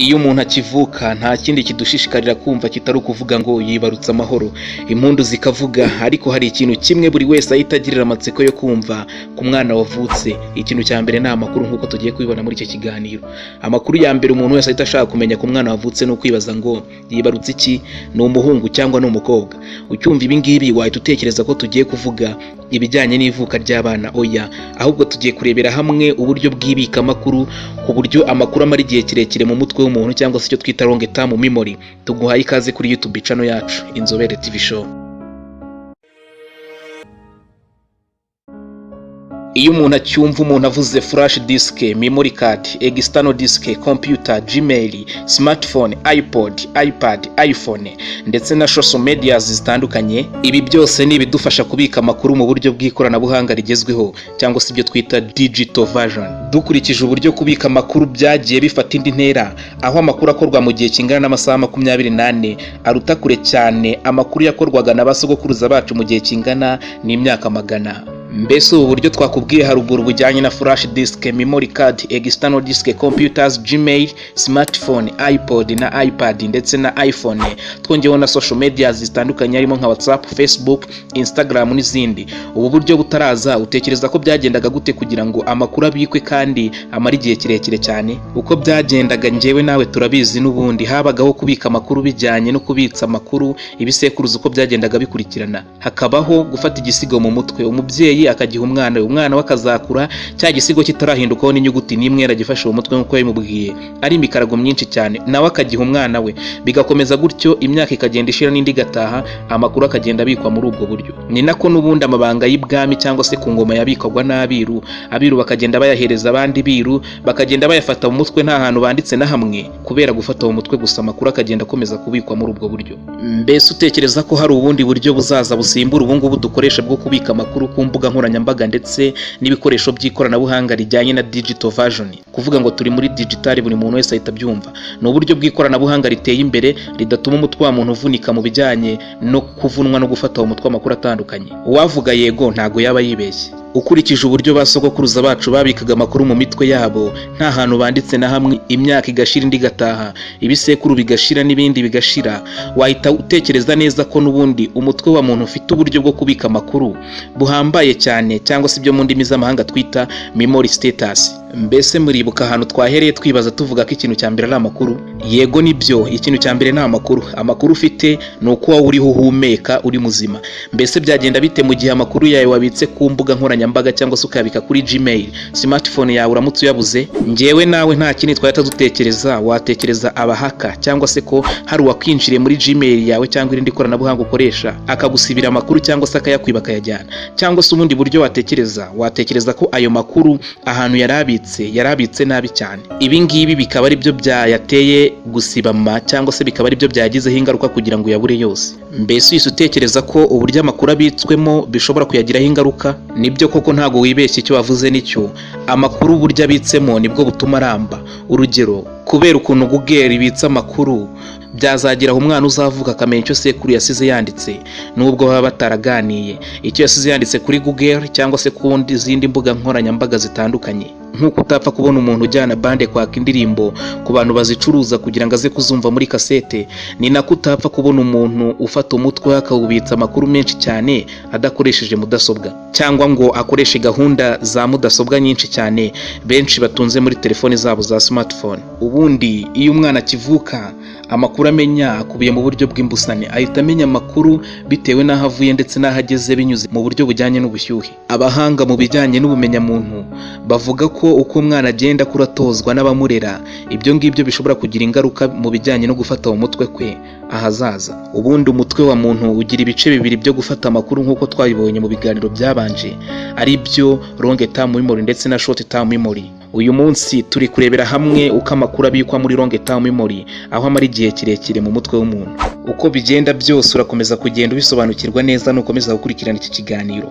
Iyo umuntu akivuka nta kindi kidushishikarira kumva kitari ukuvuga ngo yibarutse amahoro, impundu zikavuga, ariko hari ikintu kimwe buri wese ahita agirira amatsiko yo kumva ku mwana wavutse. Ikintu cya mbere ni amakuru, nk'uko tugiye kubibona muri icyo kiganiro. Amakuru ya mbere umuntu wese ahita ashaka kumenya ku mwana wavutse ni ukwibaza ngo yibarutse iki, ni umuhungu cyangwa ni umukobwa. Ucyumva ibi ngibi wahita utekereza ko tugiye kuvuga ibijyanye n'ivuka ry'abana. Oya, ahubwo tugiye kurebera hamwe uburyo bw'ibika amakuru, ku buryo amakuru amara igihe kirekire mu mutwe w'umuntu, cyangwa se icyo twita Longterm memory. Tuguhaye ikaze kuri YouTube channel yacu Inzobere TV Show. Iyo umuntu acyumva umuntu avuze flash disk, memory card, external disk, computer, Gmail, smartphone, iPod, iPad, iPhone ndetse na social media zitandukanye, ibi byose ni ibidufasha kubika amakuru mu buryo bw'ikoranabuhanga rigezweho, cyangwa se ibyo twita digital version. Dukurikije uburyo kubika amakuru byagiye bifata indi ntera, aho amakuru akorwa mu gihe kingana n'amasaha 28 aruta kure cyane amakuru yakorwaga na basogokuruza bacu mu gihe kingana n'imyaka magana. Mbese ubu buryo twakubwiye haruguru bujyanye na flash disk, memory card, external disk, computers, Gmail, smartphone, iPod na iPad ndetse na iPhone, twongeyeho na social media zitandukanye harimo nka WhatsApp, Facebook, Instagram n'izindi. Ubu buryo butaraza utekereza ko byagendaga gute kugira ngo amakuru abikwe kandi amara igihe kirekire cyane? Uko byagendaga njyewe nawe turabizi, n'ubundi habagaho kubika amakuru bijyanye no kubitsa amakuru, ibisekuruza uko byagendaga bikurikirana. Hakabaho gufata igisigo mu mutwe, umubyeyi akagiha umwana wakazakura cya gisigo kitarahindukaho n'inyuguti n'imwe yaragifashe mu mutwe nk'uko yamubwiye, ari imikarago myinshi cyane, nawe akagiha umwana we. Bigakomeza gutyo, imyaka ikagenda ishira n'indi gataha, amakuru akagenda abikwa muri ubwo buryo. Ni nako n'ubundi amabanga y'ibwami cyangwa se ku ngoma yabikwaga n'abiru, abiru bakagenda bayahereza abandi biru, bakagenda bayafata mu mutwe nta hantu banditse na hamwe. Kubera gufata mu mutwe gusa, amakuru akagenda akomeza kubikwa muri ubwo buryo. Mbese utekereza ko hari ubundi buryo buzaza busimbura ubu ngubu dukoresha bwo kubika amakuru ku mbuga nkoranyambaga ndetse n'ibikoresho by'ikoranabuhanga rijyanye na digital version? Kuvuga ngo turi muri digital buri muntu wese ahita byumva. Ni uburyo bw'ikoranabuhanga riteye imbere, ridatuma umutwe wa muntu uvunika mu bijyanye no kuvunwa no gufata mu mutwe amakuru atandukanye. Uwavuga yego ntago yaba yibeshye. Ukurikije uburyo basogokuruza bacu babikaga amakuru mu mitwe yabo, nta hantu banditse na hamwe, imyaka igashira indi gataha, ibisekuru bigashira n'ibindi bigashira, wahita utekereza neza ko n'ubundi umutwe wa muntu ufite uburyo bwo kubika amakuru buhambaye cyane, cyangwa se ibyo mu ndimi z'amahanga twita memory status. Mbese muribuka ahantu twahereye twibaza tuvuga ko ikintu cya mbere ari amakuru? Yego nibyo, ikintu cya mbere ni amakuru. Amakuru ufite ni uko wowe uriho uhumeka, uri muzima. Mbese byagenda bite mu gihe amakuru yawe wabitse ku mbuga nkoranyambaga cyangwa se ukayabika kuri Gmail, smartphone yawe uramutse uyabuze? Njyewe nawe nta kindi twahita dutekereza, watekereza abahaka, cyangwa se ko hari uwakwinjiriye muri Gmail yawe cyangwa irindi koranabuhanga ukoresha akagusibira amakuru cyangwa se akayakwiba akayajyana. Cyangwa se ubundi buryo watekereza ko ayo makuru ahantu yarabitse nabi cyane. Ibi ngibi bikaba ari byo byayateye gusibama, cyangwa se bikaba ari byo byagizeho ingaruka kugira ngo uyabure yose. Mbese wese utekereza ko uburyo amakuru abitswemo bishobora kuyagiraho ingaruka? Nibyo koko, ntago wibeshye, icyo wavuze nicyo. Amakuru uburyo abitsemo nibwo butuma aramba. Urugero, kubera ukuntu Google ibitsa amakuru, byazagiraho umwana uzavuka akamenya icyo sekuru yasize yanditse, nubwo baba bataraganiye. Icyo yasize yanditse kuri Google cyangwa se ku zindi mbuga nkoranyambaga zitandukanye. Nk'uko utapfa kubona umuntu ujyana bande kwaka indirimbo ku bantu bazicuruza kugira ngo aze kuzumva muri kasete, ni nako utapfa kubona umuntu ufata umutwe akawubitsa amakuru menshi cyane adakoresheje mudasobwa, cyangwa ngo akoreshe gahunda za mudasobwa nyinshi cyane benshi batunze muri telefoni zabo za smartphone. Ubundi iyo umwana akivuka, amakuru amenya akubiye mu buryo bw'imbusane. Ahita amenya amakuru bitewe n'aho avuye ndetse n'aho ageze binyuze mu buryo bujyanye n'ubushyuhe. Abahanga mu bijyanye n'ubumenyamuntu bavuga ko uko umwana agenda kuratozwa n'abamurera, ibyo ngibyo bishobora kugira ingaruka mu bijyanye no gufata mu mutwe kwe ahazaza. Ubundi umutwe wa muntu ugira ibice bibiri byo gufata amakuru nk'uko twabibonye mu biganiro byabanje, ari byo Longterm memory ndetse na short-term memory. Uyu munsi turi kurebera hamwe uko amakuru abikwa muri Longterm memory, aho amara igihe kirekire mu mutwe w'umuntu. Uko bigenda byose urakomeza kugenda ubisobanukirwa neza nukomeza gukurikirana iki kiganiro.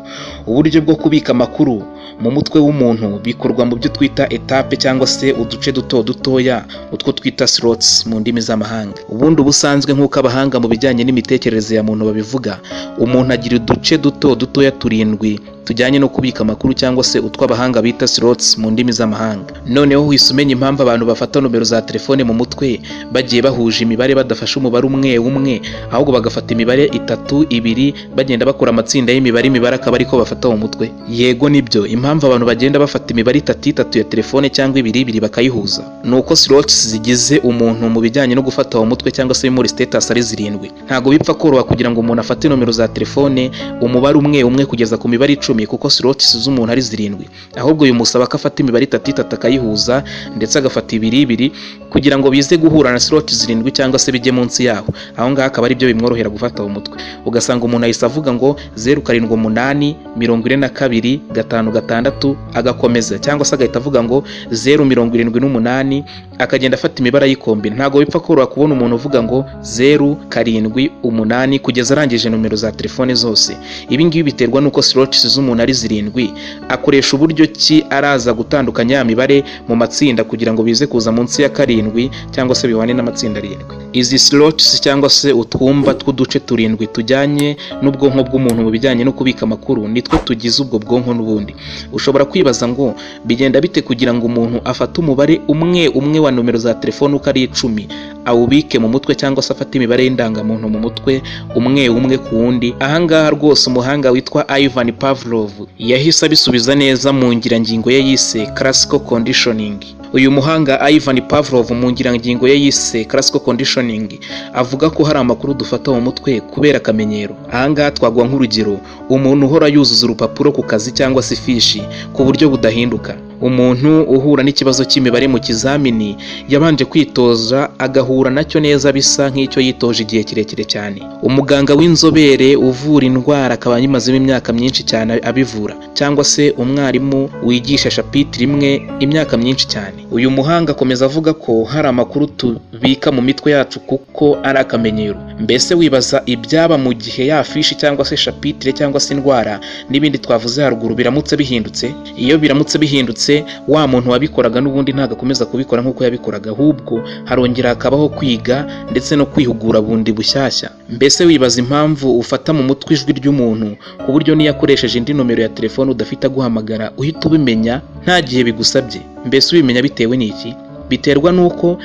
Uburyo bwo kubika amakuru mu mutwe w'umuntu bikorwa mu byo twita etape cyangwa se uduce dutoya, utwo twita slots mu ndimi z'amahanga. Ubundi ubusanzwe nk'uko abahanga mu bijyanye n'imitekerereze ya muntu babivuga, umuntu agira uduce dutoya turindwi tujyanye no kubika amakuru cyangwa se utw'abahanga bita slots mu ndimi z'amahanga. Noneho uhise umenya impamvu abantu bafata nomero za telefone mu mutwe bagiye bahuje imibare badafashe umubare umwe, ahubwo bagafata imibare 3, 2 bagenda bakora amatsinda y'imibare akaba ariko bafata mu mutwe. Yego nibyo, impamvu abantu bagenda bafata imibare 3 ya telefone cyangwa 2 bakayihuza nuko slots zigize umuntu mu bijyanye no gufata mu mutwe cyangwa se muri status ari 7. Ntago bipfa koroha kugira ngo umuntu afate nomero za telefone umubare umwe kugeza ku mibare 10 kuko slots z'umuntu ari 7, ahubwo uyu musaba ko afata imibare 3 akayihuza ndetse agafata 2 kugira ngo bize guhura na slots 7 cyangwa se bijye munsi yaho. Aho ngaho akaba ari byo bimworohera gufata mu mutwe. Ugasanga umuntu ahise avuga ngo 078 42 56 agakomeza, cyangwa se agahita avuga ngo 078 akagenda afata imibare yikombe. Ntago bipfa koroha kubona umuntu uvuga ngo 078 kugeza arangije nomero za telefone zose. Ibi ngibi biterwa nuko slots z'umuntu ari 7. Akoresha uburyo ki araza gutandukanya ya mibare mu matsinda kugira ngo bize kuza munsi ya 7 cyangwa se biwane n'amatsinda 7. Izi slots cyangwa se utwumba tw'uduce 7 tujyanye n'ubwonko bw'umuntu mu bijyanye no kubika amakuru nitwo tugize ubwo bwonko n'ubundi. Ushobora kwibaza ngo bigenda bite kugira ngo umuntu afate umubare umwe wa nomero za telefone uko ari 10 awubike mu mutwe cyangwa se afate imibare y'indangamuntu mu mutwe umwe ku wundi. Ahangaha rwose umuhanga witwa Ivan Pavlov yahise abisubiza neza mu ngirangingo ye yise classical conditioning. Uyu muhanga Ivan Pavlov mu ngirangingo ye yise classical conditioning avuga ko hari amakuru dufata mu mutwe kubera akamenyero. Ahangaha twagwa nk'urugero, umuntu uhora yuzuza urupapuro ku kazi cyangwa se ifishi ku buryo budahinduka. Umuntu uhura n'ikibazo cy'imibare mu kizamini yabanje kwitoza agahura nacyo neza bisa nk'icyo yitoje igihe kirekire cyane. Umuganga w'inzobere uvura indwara akaba yimazemo imyaka myinshi cyane abivura, cyangwa se umwarimu wigisha chapitre imwe imyaka myinshi cyane. Uyu muhanga akomeza avuga ko hari amakuru tubika mu mitwe yacu kuko ari akamenyero. Mbese wibaza ibyaba mu gihe ya fishi cyangwa se chapitre cyangwa se indwara n'ibindi twavuze haruguru biramutse bihindutse? Iyo biramutse bihindutse wa muntu wabikoraga n'ubundi ntagakomeza kubikora nk'uko yabikoraga, ahubwo harongera hakabaho kwiga ndetse no kwihugura bundi bushyashya. Mbese wibaza impamvu ufata mu mutwe ijwi ry'umuntu ku buryo niyo akoresheje indi nomero ya telefone udafite guhamagara uhita ubimenya nta gihe bigusabye. Mbese ubimenya bitewe n'iki? Biterwa nuko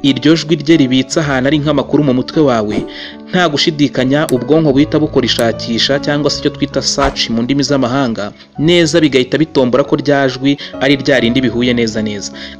iryo jwi rye ribitsa ahantu ari nk'amakuru mu mutwe wawe, nta gushidikanya ubwonko buhita bukora ishakisha cyangwa se icyo twita search mu ndimi z'amahanga neza, bigahita bitombora ko ryajwi ari rya rindi bihuye neza.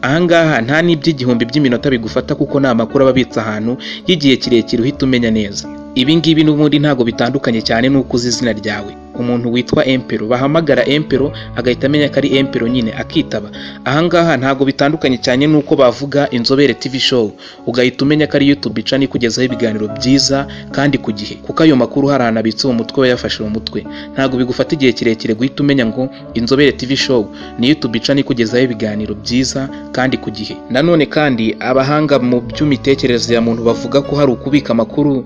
Ahangaha nta n'iby'igihumbi by'iminota bigufata kuko ni amakuru aba abitse ahantu y'igihe kirekire uhita umenya neza. Ibi ngibi n'ubundi ntago bitandukanye cyane nuko uzi izina ryawe. Umuntu witwa Empero bahamagara Empero agahita amenya ko ari Empero nyine akitaba. Ahangaha ntago bitandukanye cyane nuko bavuga inzobere TV show ugahita umenya ko ari YouTube channel ikugezaho ibiganiro byiza kandi ku gihe, kuko ayo makuru hari anabitse mu mutwe yafashe mu mutwe. Ntago bigufata igihe kirekire guhita umenya ngo inzobere TV show ni YouTube channel ikugezaho ibiganiro byiza kandi ku gihe. Nanone kandi abahanga mu by'imitekerereze ya muntu bavuga ko hari ukubika amakuru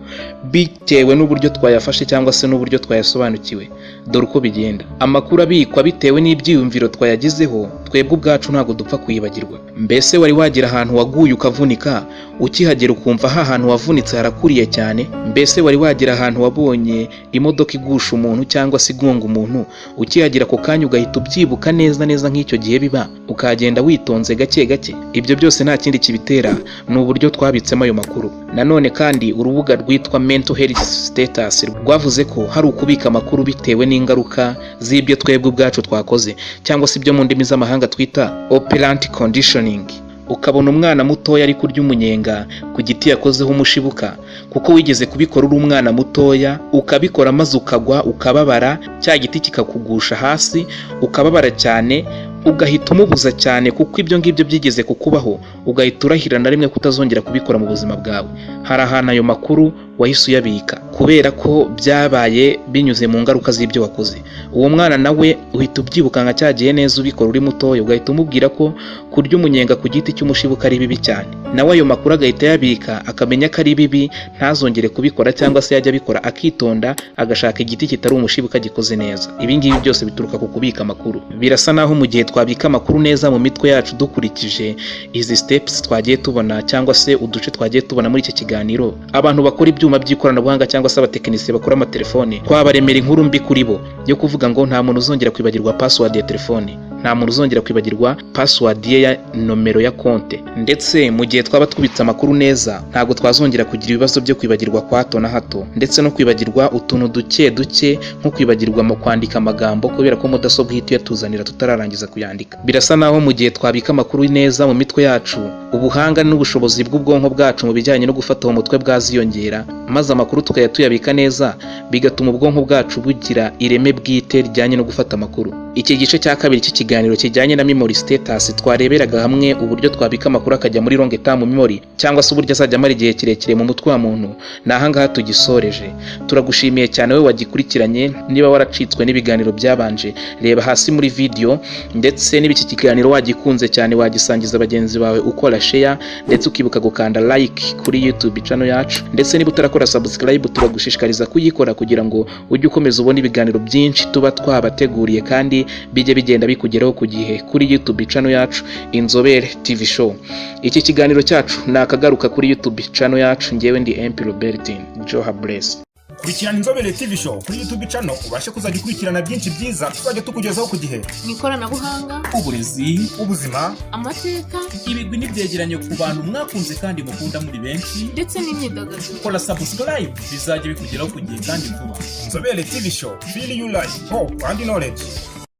bitewe n'uburyo twayafashe cyangwa se n'uburyo twayasobanukiwe. Dore uko bigenda. Amakuru abikwa bitewe n'ibyiyumviro twayagizeho, twebwe ubwacu ntago dupfa kuyibagirwa. Mbese wari wagira ahantu waguye ukavunika, ukihagera ukumva ha hantu wavunitse harakuriye cyane? Mbese wari wagira ahantu wabonye imodoka igusha umuntu cyangwa se igonga umuntu, ukihagera ako kanya ugahita ubyibuka neza nk'icyo gihe biba, ukagenda witonze gake gake? Ibyo byose nta kindi kibitera, ni uburyo twabitsemo ayo makuru. Nanone kandi urubuga rwitwa mental health status rwavuze ko hari ukubika amakuru bitewe n'ingaruka z'ibyo twebwe ubwacu twakoze, cyangwa se ibyo mu ndimi z'amahanga twita operant conditioning. Ukabona umwana mutoya ari kurya umunyenga ku giti yakozeho umushibuka, kuko wigeze kubikora uri umwana mutoya ukabikora maze ukagwa ukababara, cya giti kikakugusha hasi ukababara cyane, ugahita umubuza cyane kuko ibyo ngibyo byigeze kukubaho, ugahita urahira na rimwe kutazongera kubikora mu buzima bwawe. Hari ahantu ayo makuru wahise uyabika kubera ko byabaye binyuze mu ngaruka z'ibyo wakoze. Uwo mwana nawe uhita ubyibuka nka cyagiye neza ubikora uri mutoya, ugahita umubwira ko kurya umunyenga ku giti cy'umushibuka ari bibi cyane. Nawe ayo makuru agahita yabika, akamenya ko ari bibi, ntazongere kubikora, cyangwa se yajya abikora akitonda agashaka igiti kitari umushibuka gikoze neza. Ibi ngibi byose bituruka ku kubika amakuru. Birasa naho mu gihe twabika amakuru neza mu mitwe yacu dukurikije izi steps twagiye tubona, cyangwa se uduce twagiye tubona muri iki kiganiro, abantu bakora ibyuma by'ikoranabuhanga cyangwa se abatekinisiye bakora amatelefone, twabaremera inkuru mbi kuri bo yo kuvuga ngo nta muntu uzongera kwibagirwa password ya telefone, nta muntu uzongera kwibagirwa password ye ya nomero ya konte. Ndetse mu gihe twaba twubitse amakuru neza, ntabwo twazongera kugira ibibazo byo kwibagirwa kwa hato na hato, ndetse no kwibagirwa utuntu duke duke, nko kwibagirwa mu kwandika amagambo kubera ko mudasobwa ihita yatuzanira tutararangiza kuyandika. Birasa naho mu gihe twabika amakuru neza mu mitwe yacu, ubuhanga n'ubushobozi bw'ubwonko bwacu mu bijyanye no gufata mu mutwe bwaziyongera, maze amakuru tuyabika neza, bigatuma ubwonko bwacu bugira ireme bwite rijyanye no gufata amakuru. Iki gice cya kabiri cy'ikiganiro kijyanye na memory status, twareberaga hamwe uburyo twabika amakuru akajya muri Longterm memory, cyangwa se uburyo azajya amara igihe kirekire mu mutwe wa muntu. Ni ahangaha tugisoreje. Turagushimiye cyane we wagikurikiranye. Niba waracitswe n'ibiganiro byabanje, reba hasi muri video, ndetse n'ibiki kiganiro wagikunze cyane wagisangiza bagenzi bawe, ukora share, ndetse ukibuka gukanda like kuri YouTube channel yacu. Ndetse niba utarakora subscribe, turagushishikariza kuyikora kugira ngo ujye ukomeza ubona ibiganiro byinshi tuba twabateguriye kandi bijye bigenda bikugeraho ku gihe kuri YouTube channel yacu Inzobere TV show. Iki kiganiro cyacu nakagaruka kuri YouTube channel yacu. Ngewe ndi MP Robertin Joha Bless. Kurikirana Inzobere TV show kuri YouTube channel ubashe kuzajya ukurikirana byinshi byiza tuzajya tukugezaho ku gihe. Ikoranabuhanga, uburezi, ubuzima, amateka, ibigwi n'ibyegeranyo ku bantu mwakunze kandi mukunda muri benshi, ndetse n'imyidagaduro. Kora subscribe bizajya bikugeraho ku gihe kandi vuba. Inzobere TV show, feel you like hope and knowledge.